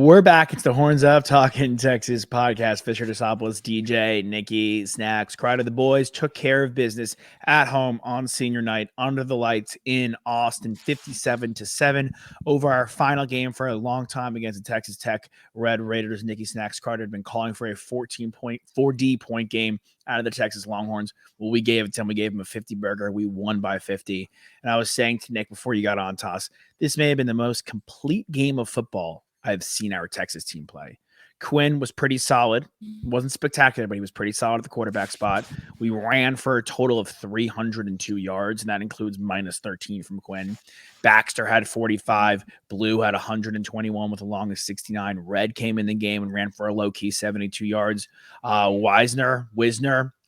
We're back. It's the Horns Up Talking Texas podcast. Fisher DeSopoulos, DJ, Nikki, Snacks, Crider. The boys took care of business at home on senior night under the lights in Austin, 57-7 over our final game for a long time against the Texas Tech Red Raiders. Nikki, Snacks, Crider had been calling for a 4D point game out of the Texas Longhorns. Well, we gave it to him. We gave him a 50 burger. We won by 50. And I was saying to Nick before you got on, Toss, this may have been the most complete game of football I've seen our Texas team play. Quinn was pretty solid. Wasn't spectacular, but he was pretty solid at the quarterback spot. We ran for a total of 302 yards, and that includes minus 13 from Quinn. Baxter had 45. Blue had 121 with a long of 69. Red came in the game and ran for a low-key 72 yards. Wisner,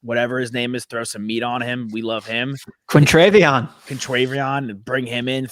whatever his name is, throw some meat on him. We love him. Quintravion, bring him in,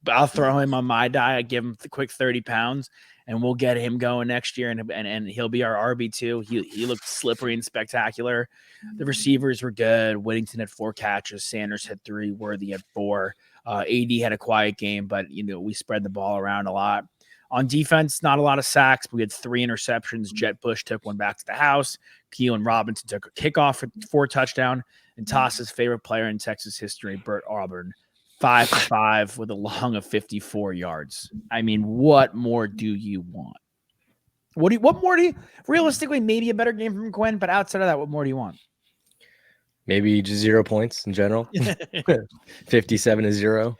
I'll throw him on my die. I give him the quick 30 pounds, and we'll get him going next year, and he'll be our RB2. He looked slippery and spectacular. The receivers were good. Whittington had 4 catches. Sanders had 3. Worthy had 4. AD had a quiet game, but we spread the ball around a lot. On defense, not a lot of sacks. But we had 3 interceptions. Jet Bush took one back to the house. Keelan Robinson took a kickoff for a touchdown. And Toss's favorite player in Texas history, Bert Auburn, 5-5 with a long of 54 yards. I mean, what more do you want? What more do you realistically? Maybe a better game from Quinn, but outside of that, what more do you want? Maybe just 0 points in general. 57-0.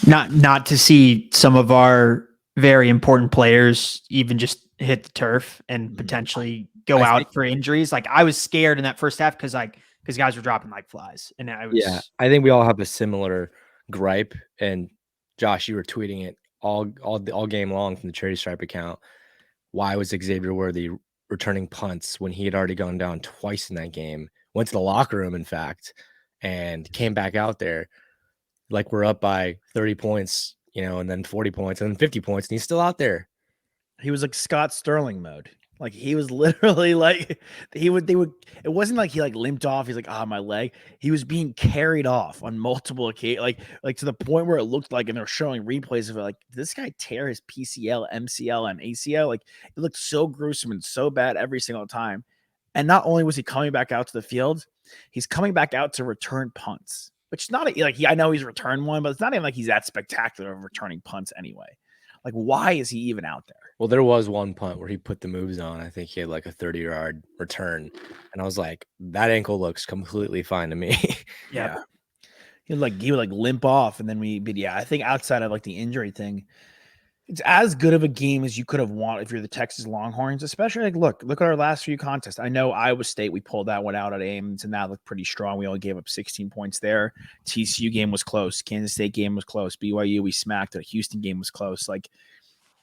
Not to see some of our very important players even just hit the turf and potentially go out for injuries. Like, I was scared in that first half because guys were dropping like flies, and I think we all have a similar gripe. And Josh, you were tweeting it all game long from the Cherry Stripe account. Why was Xavier Worthy returning punts when he had already gone down twice in that game? Went to the locker room, in fact, and came back out there like we're up by 30 points, and then 40 points and then 50 points, and he's still out there. He was like Scott Sterling mode. Like, he was literally like, it wasn't like he like limped off. He's like, my leg. He was being carried off on multiple occasions, like to the point where it looked like, and they're showing replays of it, like, did this guy tear his PCL, MCL, and ACL? Like, it looked so gruesome and so bad every single time. And not only was he coming back out to the field, he's coming back out to return punts, which is not I know he's returned one, but it's not even like he's that spectacular of returning punts anyway. Like, why is he even out there? Well, there was one punt where he put the moves on. I think he had like a 30-yard return. And I was like, that ankle looks completely fine to me. Yeah. He would limp off. And then I think outside of like the injury thing, it's as good of a game as you could have wanted if you're the Texas Longhorns, especially like, look at our last few contests. I know Iowa State, we pulled that one out at Ames, and that looked pretty strong. We only gave up 16 points there. TCU game was close. Kansas State game was close. BYU, we smacked it. Houston game was close. Like,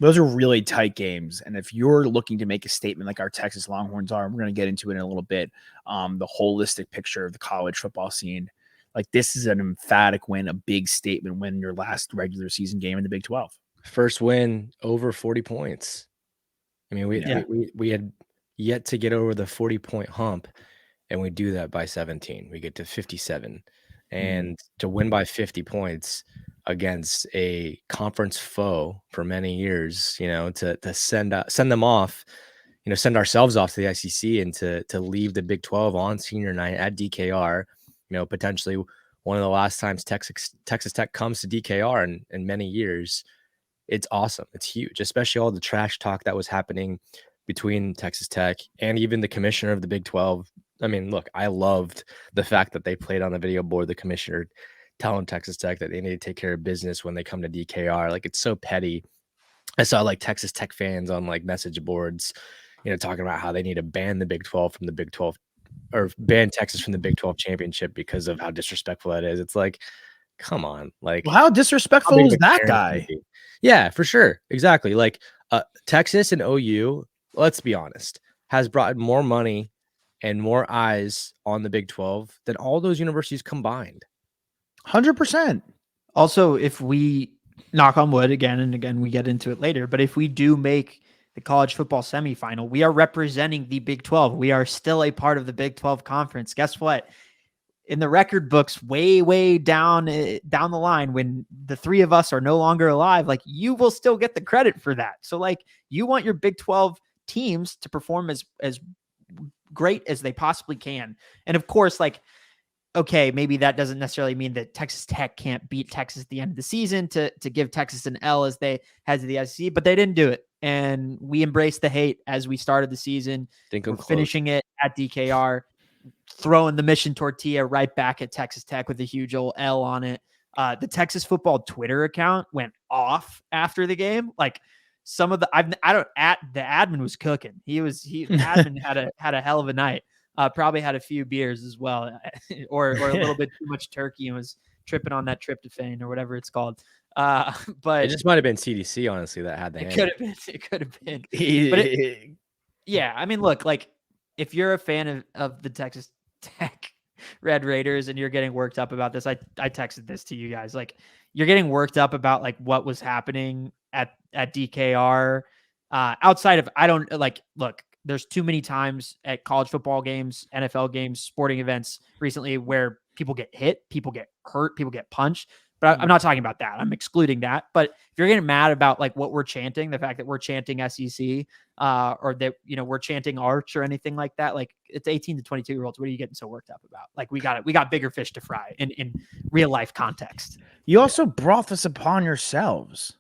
those are really tight games. And if you're looking to make a statement like our Texas Longhorns are, we're going to get into it in a little bit, the holistic picture of the college football scene, like, this is an emphatic win, a big statement win, your last regular season game in the Big 12. First win over 40 points. I mean, we had yet to get over the 40-point hump, and we do that by 17. We get to 57. And to win by 50 points against a conference foe for many years, to send them off, send ourselves off to the SEC, and to leave the Big 12 on senior night at DKR, potentially one of the last times Texas Tech comes to DKR in many years. It's awesome. It's huge, especially all the trash talk that was happening between Texas Tech and even the commissioner of the Big 12. I mean, look, I loved the fact that they played on the video board, the commissioner telling Texas Tech that they need to take care of business when they come to DKR. Like, it's so petty. I saw like Texas Tech fans on like message boards, talking about how they need to ban the Big 12 from the Big 12, or ban Texas from the Big 12 championship because of how disrespectful that is. It's like, come on. Like, well, how disrespectful is that guy? Yeah, for sure. Exactly. Like, Texas and OU, let's be honest, has brought more money and more eyes on the Big 12 than all those universities combined. 100%. Also, if we knock on wood again and again, we get into it later, but if we do make the college football semifinal, we are representing the Big 12. We are still a part of the Big 12 conference. Guess what? in the record books way down the line, when the three of us are no longer alive, like, you will still get the credit for that. So like, you want your Big 12 teams to perform as great as they possibly can. And of course, like, okay, maybe that doesn't necessarily mean that Texas Tech can't beat Texas at the end of the season to give Texas an L as they had to the SEC, but they didn't do it. And we embraced the hate as we started the season. We're finishing it at DKR, throwing the mission tortilla right back at Texas Tech with a huge old L on it. The Texas football Twitter account went off after the game. Like, some of the the admin was cooking. The admin had a hell of a night. Probably had a few beers as well, or a little bit too much turkey and was tripping on that tryptophan or whatever it's called. But it just might have been CDC, honestly, that had the it could have been. It could have been. But yeah, I mean, look, like, if you're a fan of the Texas Tech Red Raiders and you're getting worked up about this, I texted this to you guys. Like, you're getting worked up about like what was happening at DKR. Outside of, I don't like, look, there's too many times at college football games, NFL games, sporting events recently where people get hit, people get hurt, people get punched. But I'm not talking about that. I'm excluding that. But if you're getting mad about like what we're chanting, the fact that we're chanting SEC, or that, you know, we're chanting Arch or anything like that, like, it's 18 to 22-year-olds. What are you getting so worked up about? Like, we got bigger fish to fry in real life context. You also brought this upon yourselves.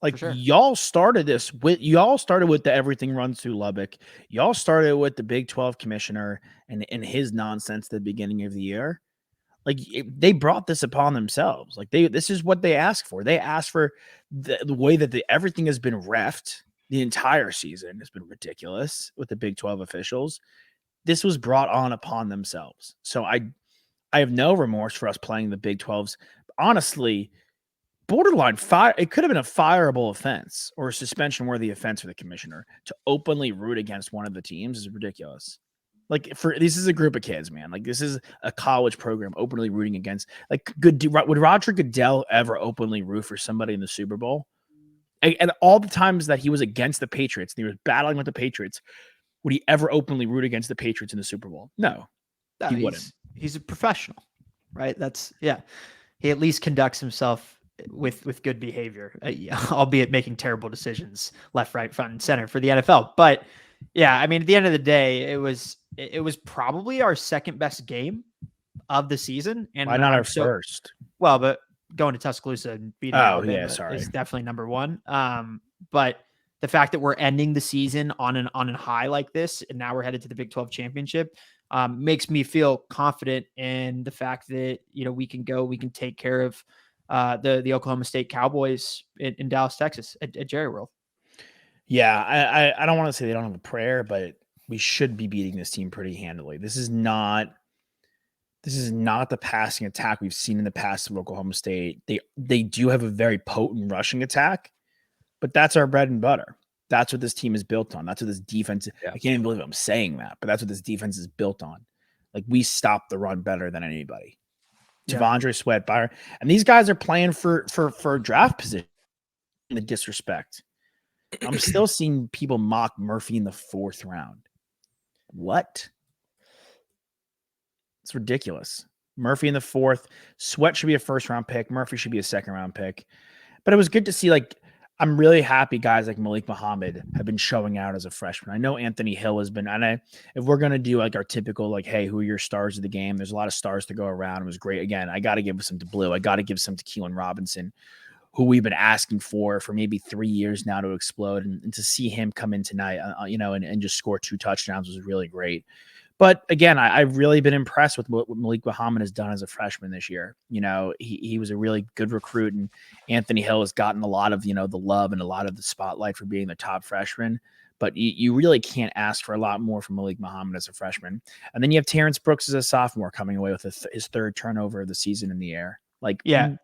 Like, sure. y'all started with the everything runs through Lubbock. Y'all started with the Big 12 commissioner and his nonsense at the beginning of the year. Like, they brought this upon themselves. Like, this is what they asked for. They asked for the way that everything has been reffed the entire season has been ridiculous with the Big 12 officials. This was brought on upon themselves. So I have no remorse for us playing the Big 12s. Honestly, borderline fire. It could have been a fireable offense or a suspension-worthy offense for the commissioner to openly root against one of the teams is ridiculous. Like, this is a group of kids, man. Like, this is a college program openly rooting against. Like, would Roger Goodell ever openly root for somebody in the Super Bowl? And all the times that he was against the Patriots and he was battling with the Patriots, would he ever openly root against the Patriots in the Super Bowl? No, he wouldn't. He's a professional, right? He at least conducts himself with good behavior, albeit making terrible decisions left, right, front, and center for the NFL. But yeah, I mean, at the end of the day, it was probably our second best game of the season, and why not our first? Well, but going to Tuscaloosa and beating Alabama is definitely number one. But the fact that we're ending the season on a high like this, and now we're headed to the Big 12 championship, makes me feel confident in the fact that, you know, we can take care of the Oklahoma State Cowboys in Dallas, Texas at Jerry World. Yeah, I don't want to say they don't have a prayer, but we should be beating this team pretty handily. This is not the passing attack we've seen in the past of Oklahoma State. They do have a very potent rushing attack, but that's our bread and butter. That's what this team is built on. That's what this defense. Yeah. I can't even believe I'm saying that, but that's what this defense is built on. Like, we stop the run better than anybody. Yeah. Devondre Sweat, Byron, and these guys are playing for draft position. The disrespect. I'm still seeing people mock Murphy in the 4th round. What? It's ridiculous. Murphy in the 4th. Sweat should be a 1st-round pick. Murphy should be a 2nd-round pick. But it was good to see, like, I'm really happy guys like Malik Muhammad have been showing out as a freshman. I know Anthony Hill has been, and if we're going to do like our typical, like, hey, who are your stars of the game? There's a lot of stars to go around. It was great. Again, I got to give some to Blue. I got to give some to Keelan Robinson, who we've been asking for maybe 3 years now to explode. And to see him come in tonight, and just score 2 touchdowns was really great. But again, I've really been impressed with what Malik Muhammad has done as a freshman this year. You know, he was a really good recruit, and Anthony Hill has gotten a lot of, the love and a lot of the spotlight for being the top freshman. But you really can't ask for a lot more from Malik Muhammad as a freshman. And then you have Terrence Brooks as a sophomore coming away with his 3rd turnover of the season in the air. Like, yeah,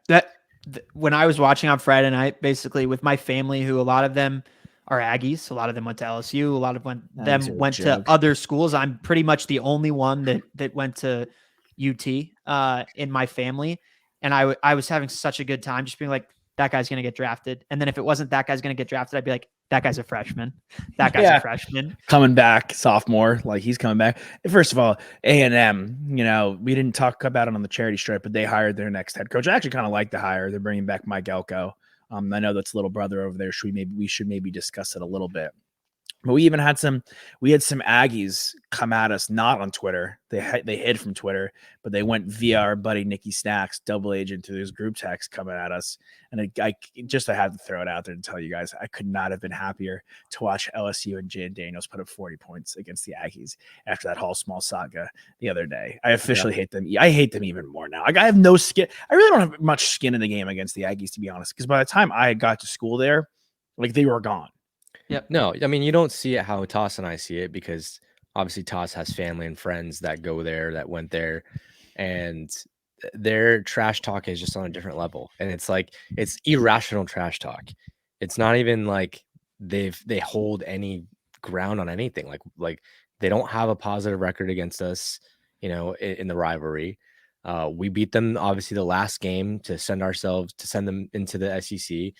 when I was watching on Friday night, basically with my family, who a lot of them are Aggies. A lot of them went to LSU. A lot of them went to other schools. I'm pretty much the only one that went to UT in my family. And I was having such a good time just being like, that guy's going to get drafted. And then if it wasn't that guy's going to get drafted, I'd be like, that guy's a freshman. That guy's a freshman. Coming back, sophomore. Like, he's coming back. First of all, A&M, we didn't talk about it on the charity stripe, but they hired their next head coach. I actually kind of like the hire. They're bringing back Mike Elko. I know that's little brother over there. We should maybe discuss it a little bit. But we even had some Aggies come at us, not on Twitter. They hid from Twitter, but they went via our buddy Nicky Snacks, double agent, to this group text coming at us. And I had to throw it out there to tell you guys, I could not have been happier to watch LSU and Jan Daniels put up 40 points against the Aggies after that whole small saga the other day. I officially hate them. I hate them even more now. Like, I have no skin. I really don't have much skin in the game against the Aggies, to be honest, because by the time I got to school there, like, they were gone. Yep. No, I mean, you don't see it how Toss and I see it, because obviously Toss has family and friends that go there, that went there, and their trash talk is just on a different level. And it's like, it's irrational trash talk. It's not even like they hold any ground on anything. Like they don't have a positive record against us, in the rivalry. We beat them obviously the last game to send them into the SEC.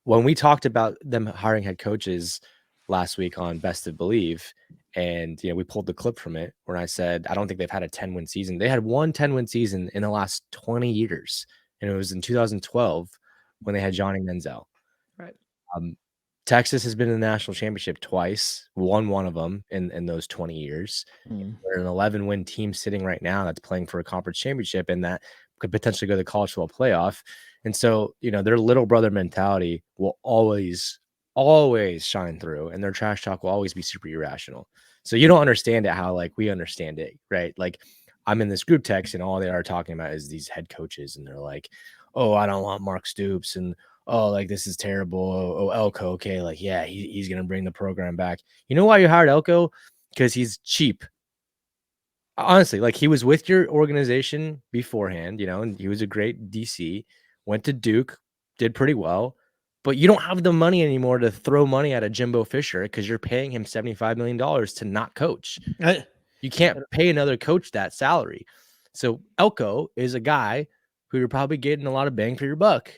When we talked about them hiring head coaches last week on Best of Believe, and we pulled the clip from it where I said, I don't think they've had a 10-win season. They had one 10-win season in the last 20 years. And it was in 2012 when they had Johnny Manziel. Right. Texas has been in the national championship twice, won one of them in those 20 years. We're an 11-win team sitting right now that's playing for a conference championship, and that could potentially go to the college football playoff. And so, their little brother mentality will always shine through, and their trash talk will always be super irrational. So you don't understand it how, like, we understand it, right? Like, I'm in this group text and all they are talking about is these head coaches, and they're like, oh, I don't want Mark Stoops, and oh, like, this is terrible. Oh, Elko, okay, like, yeah, he's going to bring the program back. You know why you hired Elko? Because he's cheap. Honestly, like, he was with your organization beforehand, and he was a great DC, went to Duke, did pretty well, but you don't have the money anymore to throw money at a Jimbo Fisher because you're paying him $75 million to not coach. You can't pay another coach that salary. So Elko is a guy who you're probably getting a lot of bang for your buck.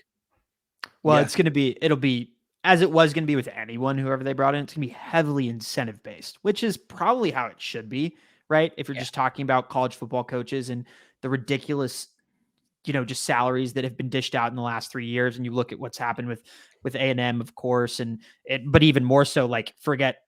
Well, it'll be as it was going to be with anyone, whoever they brought in. It's going to be heavily incentive based, which is probably how it should be, right? If you're just talking about college football coaches and the ridiculous, just salaries that have been dished out in the last 3 years. And you look at what's happened with A&M, of course, but even more so, like,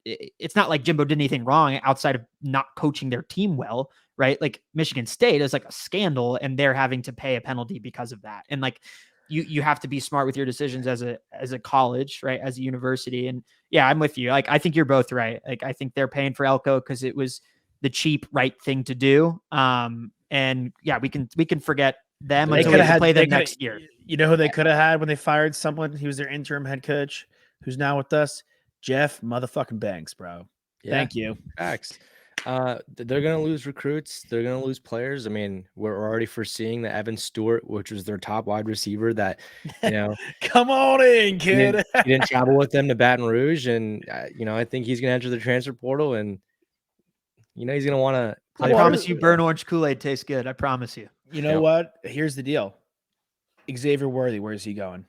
it's not like Jimbo did anything wrong outside of not coaching their team well, right? Like, Michigan State is like a scandal, and they're having to pay a penalty because of that. And like, you have to be smart with your decisions as a college, right? As a university. And yeah, I'm with you. Like, I think you're both right. Like, I think they're paying for Elko because it was the cheap, right thing to do. And yeah, we can forget them until we have to play them next year. You know who they could have had when they fired someone? He was their interim head coach, who's now with us. Jeff motherfucking Banks, bro. Yeah. Thank you. Facts. They're going to lose recruits. They're going to lose players. I mean, we're already foreseeing that Evan Stewart, which was their top wide receiver, that, come on in, kid. He didn't travel with them to Baton Rouge. And, I think he's going to enter the transfer portal, and, he's going to want to play. I promise you, burn orange Kool-Aid tastes good. I promise you. You know what? Here's the deal. Xavier Worthy, where's he going?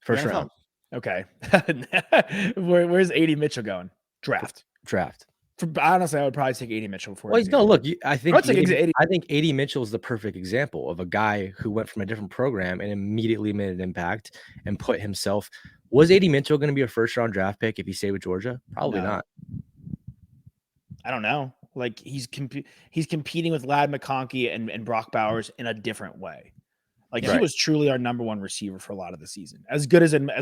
First round. Okay. Where's A.D. Mitchell going? Draft. Honestly, I would probably take A.D. Mitchell before. Well, no, look, I think A.D. Mitchell is the perfect example of a guy who went from a different program and immediately made an impact and put himself. Was A.D. Mitchell going to be a first-round draft pick if he stayed with Georgia? Probably not. I don't know. Like, he's competing with Ladd McConkey and Brock Bowers in a different way. Like, he was truly our number one receiver for a lot of the season. As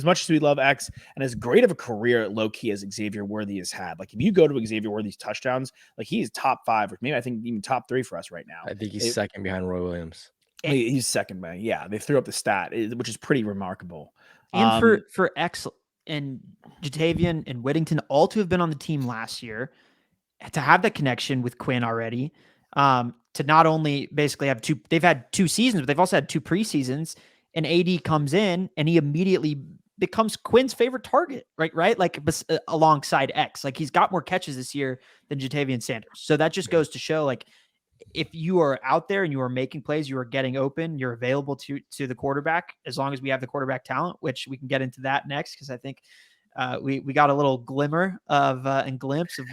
much as we love X, and as great of a career low key as Xavier Worthy has had. Like, if you go to Xavier Worthy's touchdowns, like, he's top 5, or maybe I think even top 3 for us right now. I think he's second behind Roy Williams. He's second, man. Yeah, they threw up the stat, which is pretty remarkable. And for X and Jatavian and Whittington, all to have been on the team last year, to have that connection with Quinn already, to not only basically have they've had 2 seasons, but they've also had 2 preseasons, and AD comes in and he immediately becomes Quinn's favorite target, right? Like, alongside X, like, he's got more catches this year than Jatavian Sanders. So that just goes to show, like, if you are out there and you are making plays, you are getting open, you're available to the quarterback, as long as we have the quarterback talent, which we can get into that next, because I think we got a little glimmer of and glimpse of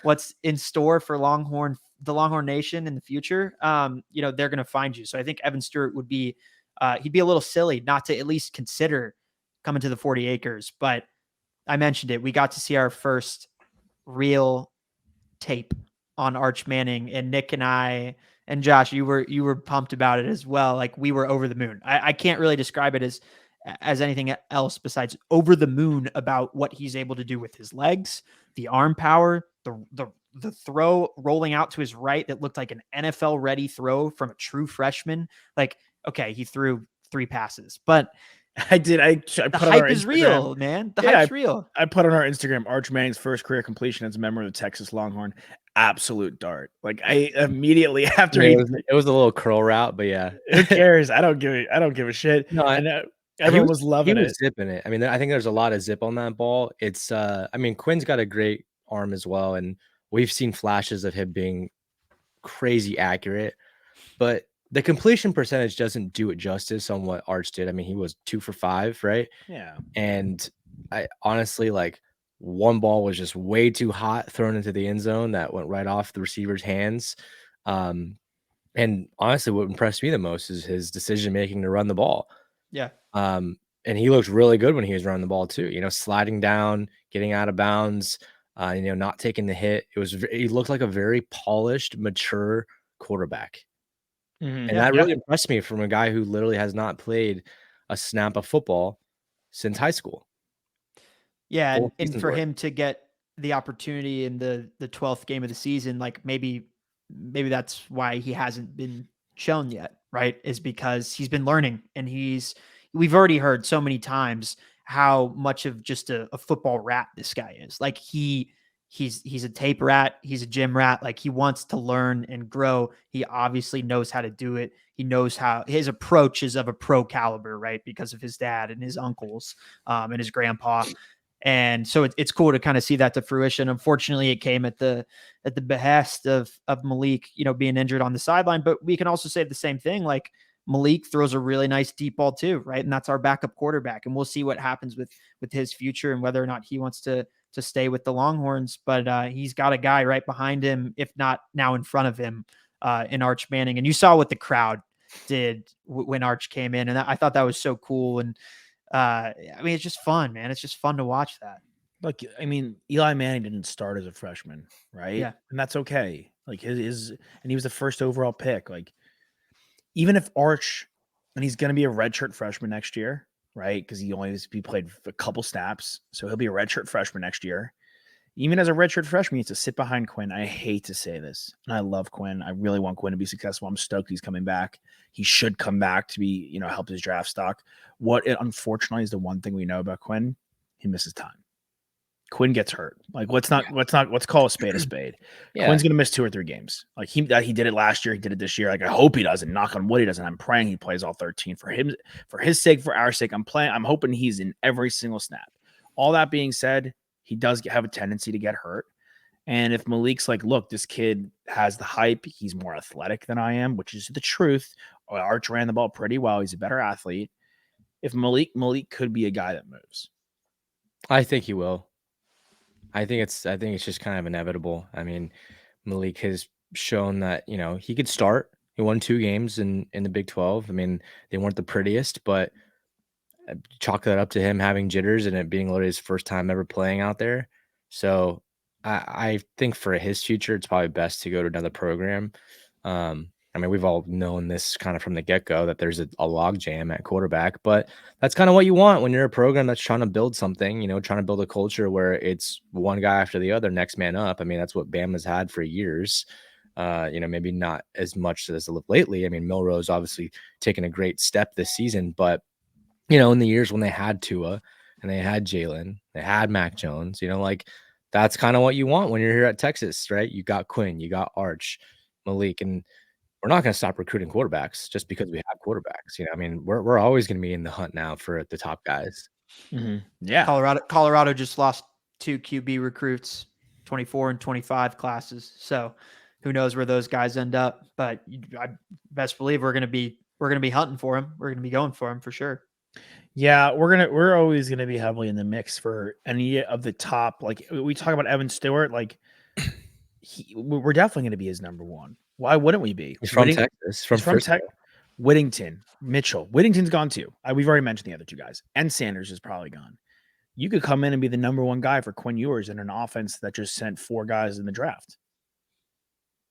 what's in store for the Longhorn Nation in the future. They're going to find you. So I think Evan Stewart would be he'd be a little silly not to at least consider coming to the 40 acres. But I mentioned it. We got to see our first real tape on Arch Manning, and Nick and I and Josh, you were pumped about it as well. Like, we were over the moon. I can't really describe it as anything else besides over the moon about what he's able to do with his legs, the arm power, the throw rolling out to his right that looked like an NFL ready throw from a true freshman. Like, okay, he threw 3 passes, but I did. I put the on hype our is Instagram. real, man. The hype's real. I put on our Instagram Arch Manning's first career completion as a member of the Texas Longhorn. Absolute dart. Like, I immediately after it was a little curl route, but yeah, who cares? I don't give a shit. No, everyone was loving it. He was zipping it. I mean, I think there's a lot of zip on that ball. It's Quinn's got a great arm as well, and we've seen flashes of him being crazy accurate, but the completion percentage doesn't do it justice on what Arch did. I mean, he was 2 for 5, right? Yeah. And I honestly, like, one ball was just way too hot thrown into the end zone that went right off the receiver's hands. And honestly, what impressed me the most is his decision making to run the ball. Yeah. And he looked really good when he was running the ball too. Sliding down, getting out of bounds, not taking the hit. He looked like a very polished, mature quarterback. Mm-hmm. And that really impressed me from a guy who literally has not played a snap of football since high school. Yeah, and for him to get the opportunity in the 12th game of the season, like maybe that's why he hasn't been shown yet, right? Is because he's been learning, and we've already heard so many times how much of just a football rat this guy is. Like, he's a tape rat, he's a gym rat. Like, he wants to learn and grow. He obviously knows how to do it. He knows how his approach is of a pro caliber, right? Because of his dad and his uncles and his grandpa. And so it's cool to kind of see that to fruition. Unfortunately, it came at the behest of Malik, being injured on the sideline. But we can also say the same thing. Like, Malik throws a really nice deep ball too, right? And that's our backup quarterback. And we'll see what happens with his future and whether or not he wants to stay with the Longhorns. But he's got a guy right behind him, if not now in front of him, in Arch Manning. And you saw what the crowd did when Arch came in, and I thought that was so cool. And it's just fun, man. It's just fun to watch that. Look, Eli Manning didn't start as a freshman, right? Yeah. And that's okay. Like, and he was the first overall pick. Like, even if Arch, and he's going to be a redshirt freshman next year, right? Because he played a couple snaps. So he'll be a redshirt freshman next year. Even as a redshirt freshman, he has to sit behind Quinn. I hate to say this, and I love Quinn. I really want Quinn to be successful. I'm stoked he's coming back. He should come back to be, help his draft stock. Unfortunately, is the one thing we know about Quinn. He misses time. Quinn gets hurt. Like, let's call a spade a spade. Yeah. Quinn's going to miss 2 or 3 games. Like, he did it last year. He did it this year. Like, I hope he doesn't. Knock on wood, he doesn't. I'm praying he plays all 13 for his sake, for our sake. I'm hoping he's in every single snap. All that being said, he does have a tendency to get hurt. And if Malik's like, look, this kid has the hype, he's more athletic than I am, which is the truth. Arch ran the ball pretty well. He's a better athlete. If Malik could be a guy that moves. I think he will. I think it's just kind of inevitable. I mean, Malik has shown that, he could start. He won 2 games in the Big 12. I mean, they weren't the prettiest, but chalk that up to him having jitters and it being literally his first time ever playing out there. So I think for his future, it's probably best to go to another program. We've all known this kind of from the get-go that there's a log jam at quarterback, but that's kind of what you want when you're a program that's trying to build something, trying to build a culture where it's one guy after the other, next man up. I mean, that's what Bama's had for years. Maybe not as much as lately. I mean, Milrose obviously taken a great step this season, but in the years when they had Tua and they had Jalen, they had Mac Jones, that's kind of what you want when you're here at Texas, right? You got Quinn, you got Arch, Malik, and we're not going to stop recruiting quarterbacks just because we have quarterbacks. We're always going to be in the hunt now for the top guys. Mm-hmm. Yeah. Colorado just lost 2 QB recruits, 24 and 25 classes. So who knows where those guys end up? But I best believe we're gonna be hunting for him. We're gonna be going for him for sure. Yeah, we're always gonna be heavily in the mix for any of the top. Like we talk about Evan Stewart, like we're definitely gonna be his number one. Why wouldn't we be? He's from Texas, He's from Texas. Whittington, Mitchell. Whittington's gone too. We've already mentioned the other two guys, and Sanders is probably gone. You could come in and be the number one guy for Quinn Ewers in an offense that just sent 4 guys in the draft.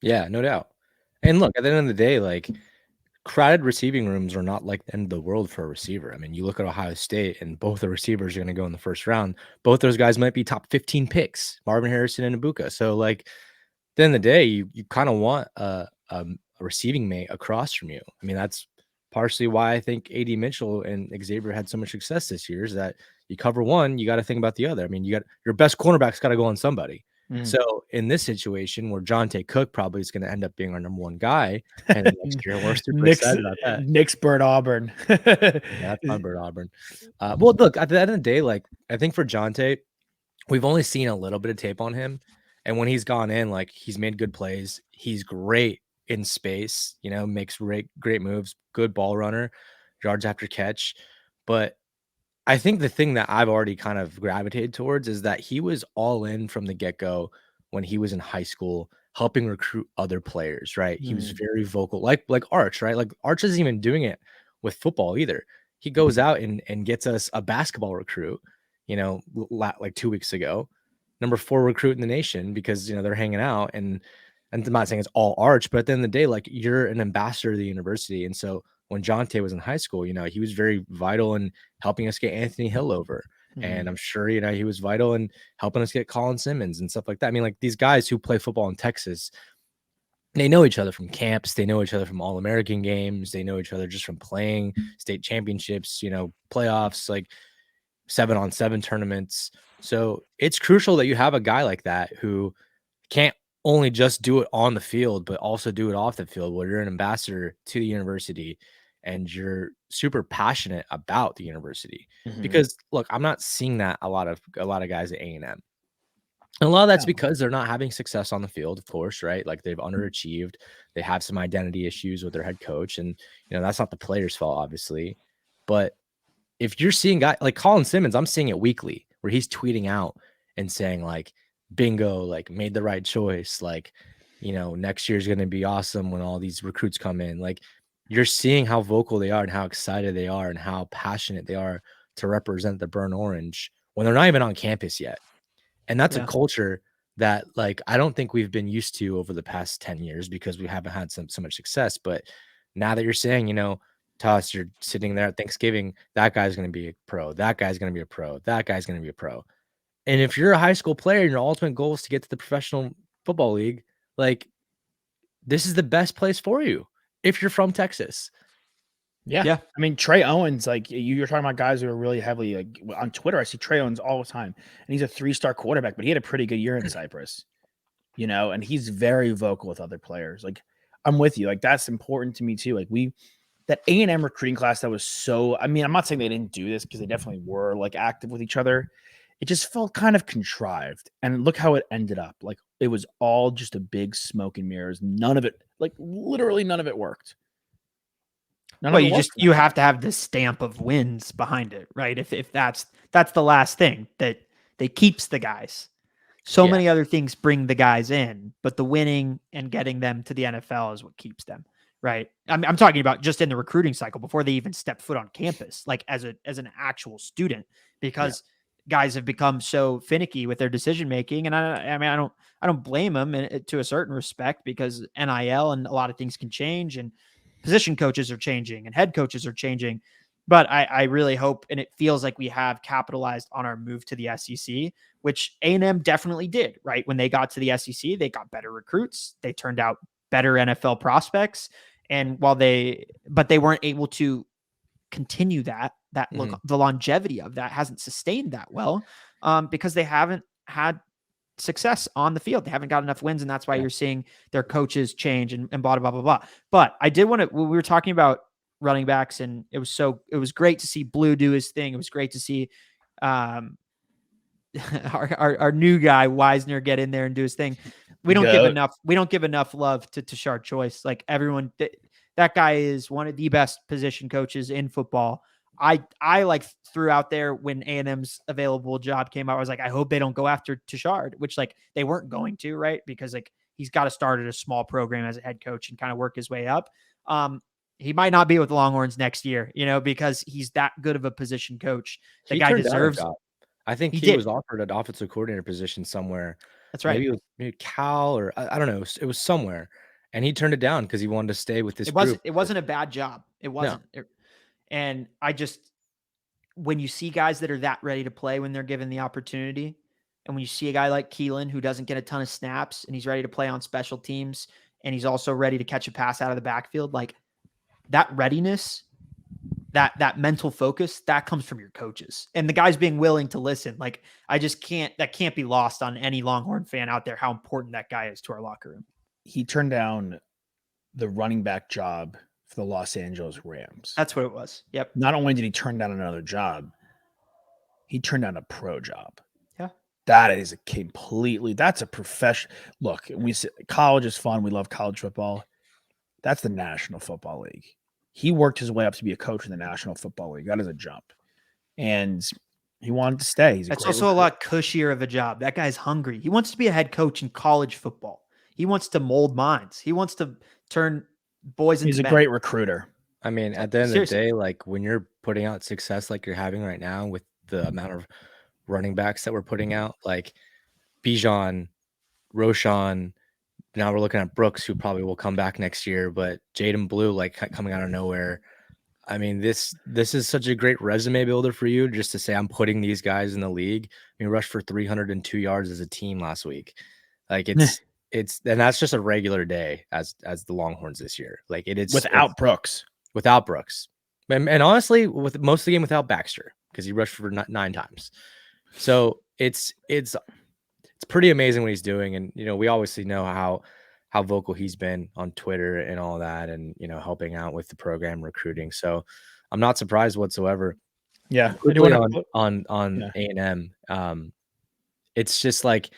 Yeah, no doubt. And look, at the end of the day, like crowded receiving rooms are not like the end of the world for a receiver. I mean, you look at Ohio State and both the receivers are going to go in the first round. Both those guys might be top 15 picks, Marvin Harrison and Ibuka. So like at the end of the day, you kind of want a receiving mate across from you. I mean, that's partially why I think AD Mitchell and Xavier had so much success this year, is that you cover one, you got to think about the other. I mean, you got your best cornerback's got to go on somebody. So in this situation where Jonte Cook probably is going to end up being our number one guy, and next year we're super excited about that. Nick's Bird Auburn. That's my Bird Auburn. Well, look, at the end of the day, like I think for Jonte, we've only seen a little bit of tape on him, and when he's gone in, like he's made good plays. He's great in space, you know, makes great moves, good ball runner, yards after catch. But I think the thing that I've already kind of gravitated towards is that he was all in from the get-go when he was in high school, helping recruit other players, right? He was very vocal, like Arch, right? Like Arch isn't even doing it with football either. He goes out and gets us a basketball recruit, you know, like 2 weeks ago, number 4 recruit in the nation, because, you know, they're hanging out. And I'm not saying it's all Arch, but at the end of the day, like you're an ambassador of the university. And so when Jonte was in high school, you know, he was very vital in helping us get Anthony Hill over. And I'm sure, you know, he was vital in helping us get Colin Simmons and stuff like that. I mean, like these guys who play football in Texas, they know each other from camps. They know each other from All-American games. They know each other just from playing state championships, you know, playoffs, like 7-on-7 tournaments. So it's crucial that you have a guy like that who can't only just do it on the field, but also do it off the field, where you're an ambassador to the university and you're super passionate about the university. Because look, I'm not seeing that a lot of guys at A&M. And a lot of that's because they're not having success on the field, of course, right? Like they've underachieved. They have some identity issues with their head coach. And, you know, that's not the player's fault, obviously. But if you're seeing guys like Colin Simmons, I'm seeing it weekly where he's tweeting out and saying like, bingo, like made the right choice. Like, you know, next year's going to be awesome when all these recruits come in. Like you're seeing how vocal they are and how excited they are and how passionate they are to represent the burnt orange when they're not even on campus yet. And that's a culture that like, I don't think we've been used to over the past 10 years because we haven't had so much success. But now that you're saying, you know, Toss, you're sitting there at Thanksgiving, that guy's going to be a pro. That guy's going to be a pro. That guy's going to be a pro. And if you're a high school player and your ultimate goal is to get to the professional football league, like this is the best place for you if you're from Texas. Yeah. I mean, Trey Owens, like you're talking about guys who are really heavily like on Twitter. I see Trey Owens all the time, and he's a 3-star quarterback, but he had a pretty good year in Cyprus, you know, and he's very vocal with other players. Like I'm with you. Like that's important to me too. Like that A&M recruiting class that was so, I mean, I'm not saying they didn't do this because they definitely were like active with each other. It just felt kind of contrived. And look how it ended up. Like it was all just a big smoke and mirrors. None of it, like literally none of it worked. Well, you have to have this stamp of wins behind it, right? If that's the last thing that keeps the guys. So many other things bring the guys in, but the winning and getting them to the NFL is what keeps them, right? I'm talking about just in the recruiting cycle before they even step foot on campus, like as an actual student, because guys have become so finicky with their decision making, and I mean I don't blame them to a certain respect, because NIL and a lot of things can change, and position coaches are changing and head coaches are changing. But I really hope, and it feels like we have capitalized on our move to the SEC, which A&M definitely did, right? When they got to the SEC, they got better recruits. They turned out better NFL prospects. And but they weren't able to continue that the longevity of that hasn't sustained that well, because they haven't had success on the field. They haven't got enough wins. And that's why you're seeing their coaches change and blah, blah, blah, blah. But I did want to, we were talking about running backs, and it was great to see Blue do his thing. It was great to see our new guy Wisner get in there and do his thing. We don't give enough love to Tashard Choice. Like everyone, that guy is one of the best position coaches in football. I like threw out there when A&M's available job came out, I was like, I hope they don't go after Tashard, which like they weren't going to, right? Because like he's got to start at a small program as a head coach and kind of work his way up. He might not be with the Longhorns next year, because he's that good of a position coach. The guy deserves. I think he was offered an offensive coordinator position somewhere. That's right. Maybe it was Cal or I don't know. It was somewhere, and he turned it down because he wanted to stay with this group. It wasn't a bad job. It wasn't. No. And when you see guys that are that ready to play when they're given the opportunity, and when you see a guy like Keelan who doesn't get a ton of snaps and he's ready to play on special teams and he's also ready to catch a pass out of the backfield, like that readiness, that mental focus, that comes from your coaches and the guys being willing to listen. Like that can't be lost on any Longhorn fan out there, how important that guy is to our locker room. He turned down the running back job for the Los Angeles Rams. That's what it was. Yep. Not only did he turn down another job, he turned down a pro job. Yeah. That's a profession. Look, college is fun. We love college football. That's the National Football League. He worked his way up to be a coach in the National Football League. That is a jump. And he wanted to stay. That's also a lot cushier of a job. That guy's hungry. He wants to be a head coach in college football. He wants to mold minds. He wants to turn boys into men. He's a great recruiter. I mean, at the end of the day, like when you're putting out success like you're having right now with the amount of running backs that we're putting out, like Bijan, Roshan, now we're looking at Brooks, who probably will come back next year, but Jaden Blue, like coming out of nowhere. I mean, this is such a great resume builder for you just to say, I'm putting these guys in the league. I mean, rushed for 302 yards as a team last week. Like and that's just a regular day as the Longhorns this year. Like it's without Brooks, and honestly, with most of the game without Baxter, because he rushed for 9 times. So it's pretty amazing what he's doing. And, we obviously know how vocal he's been on Twitter and all that, and, helping out with the program recruiting. So I'm not surprised whatsoever. Yeah. On A&M. It's just like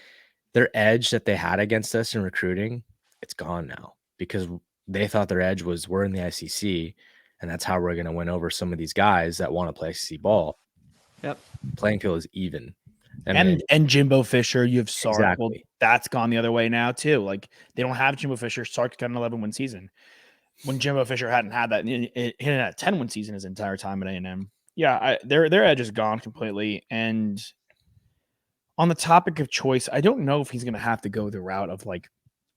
their edge that they had against us in recruiting, it's gone now because they thought their edge was we're in the SEC and that's how we're going to win over some of these guys that want to play SEC ball. Yep. Playing field is even. And Jimbo Fisher, you have Sark. Exactly. Well, that's gone the other way now too. Like they don't have Jimbo Fisher. Sark's got an 11-win season. When Jimbo Fisher hadn't had that, he had a 10-win season his entire time at A&M. Yeah, their edge is gone completely. And on the topic of choice, I don't know if he's going to have to go the route of like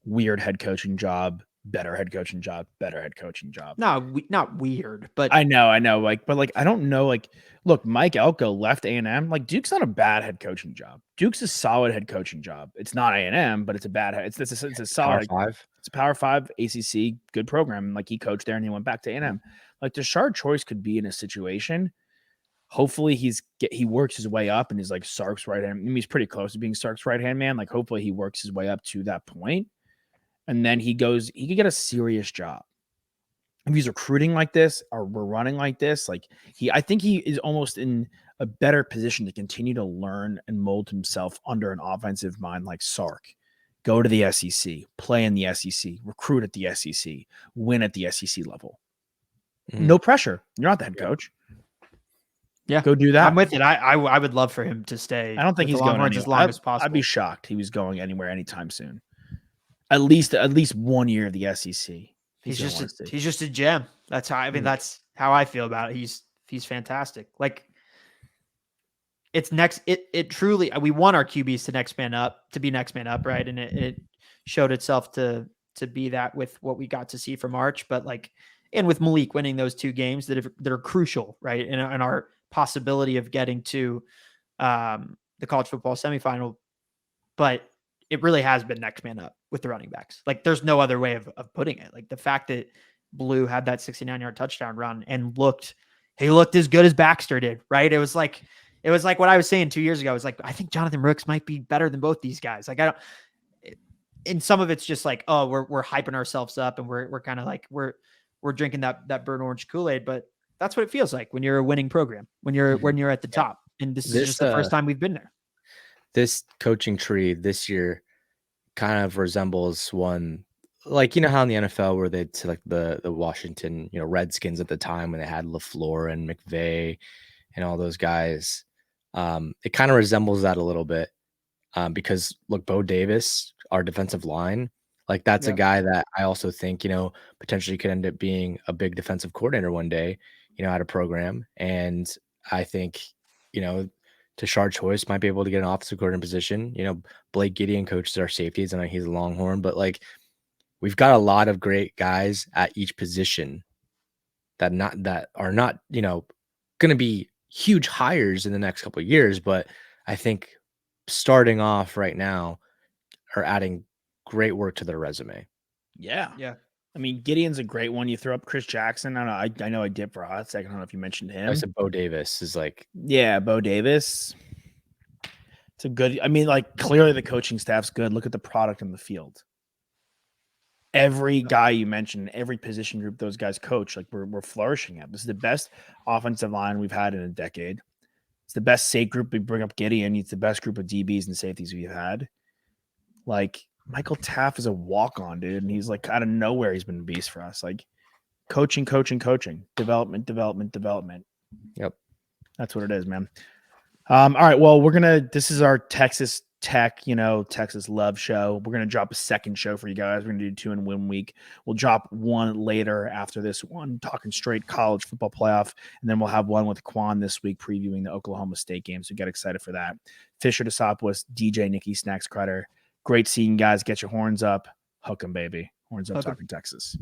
weird head coaching job, better head coaching job, better head coaching job. No, not weird, but I know. But I don't know. Like, look, Mike Elko left A&M. Like, Duke's not a bad head coaching job. Duke's a solid head coaching job. It's not A&M, but it's a bad. It's a solid Power 5. It's a Power 5 ACC good program. Like he coached there and he went back to A&M. Like Tashard Choice could be in a situation. Hopefully he works his way up and is like Sark's right hand. I mean, he's pretty close to being Sark's right hand man. Like hopefully he works his way up to that point. And then he could get a serious job. If he's recruiting like this or we're running like this, I think he is almost in a better position to continue to learn and mold himself under an offensive mind like Sark. Go to the SEC, play in the SEC, recruit at the SEC, win at the SEC level. No pressure. You're not the head coach. Yeah, go do that. I'm with it. I would love for him to stay. I don't think he's going as long as possible. I'd be shocked he was going anywhere anytime soon. At least 1 year of the SEC. He's just a gem. That's how that's how I feel about it. He's fantastic. Like it's it truly, we want our QBs to be next man up, right? And it showed itself to be that with what we got to see from March, but and with Malik winning those 2 games that are crucial, right? In our possibility of getting to the college football semifinal, but it really has been next man up with the running backs. Like there's no other way of putting it. Like the fact that Blue had that 69-yard touchdown run and he looked as good as Baxter did, right? It was like what I was saying 2 years ago. I was like, I think Jonathan Brooks might be better than both these guys. Like and some of it's just like, oh, we're hyping ourselves up and we're kind of like, we're drinking that burnt orange Kool-Aid, but that's what it feels like when you're a winning program, when you're at the top. And this is just the first time we've been there. This coaching tree this year kind of resembles one, like, you know how in the NFL where they'd select the Washington, Redskins at the time when they had LaFleur and McVay and all those guys. It kind of resembles that a little bit. Because look, Bo Davis, our defensive line, like that's a guy that I also think, potentially could end up being a big defensive coordinator one day, at a program. And I think, Tashard Choice might be able to get an offensive coordinator position. Blake Gideon coaches our safeties. I know he's a Longhorn, but like we've got a lot of great guys at each position that are not, going to be huge hires in the next couple of years. But I think starting off right now are adding great work to their resume. Yeah. I mean, Gideon's a great one. You throw up Chris Jackson. I know I did for a hot second. I don't know if you mentioned him. I said Bo Davis is like, yeah, Bo Davis. It's a good. I mean, like clearly the coaching staff's good. Look at the product in the field. Every guy you mentioned, every position group those guys coach, like we're flourishing at. This is the best offensive line we've had in a decade. It's the best safe group. We bring up Gideon. It's the best group of DBs and safeties we've had. Like Michael Taft is a walk-on, dude, and he's like out of nowhere. He's been a beast for us. Like coaching, development. Yep, that's what it is, man. All right, well, this is our Texas Tech, Texas Love show. We're gonna drop a second show for you guys. We're gonna do 2 in 1 week. We'll drop one later after this one, talking straight college football playoff, and then we'll have one with Quan this week previewing the Oklahoma State game. So get excited for that. Fisher Desopoulos, DJ Nikki Snacks Crider. Great seeing you guys. Get your horns up. Hook 'em, baby. Horns up, talking Texas.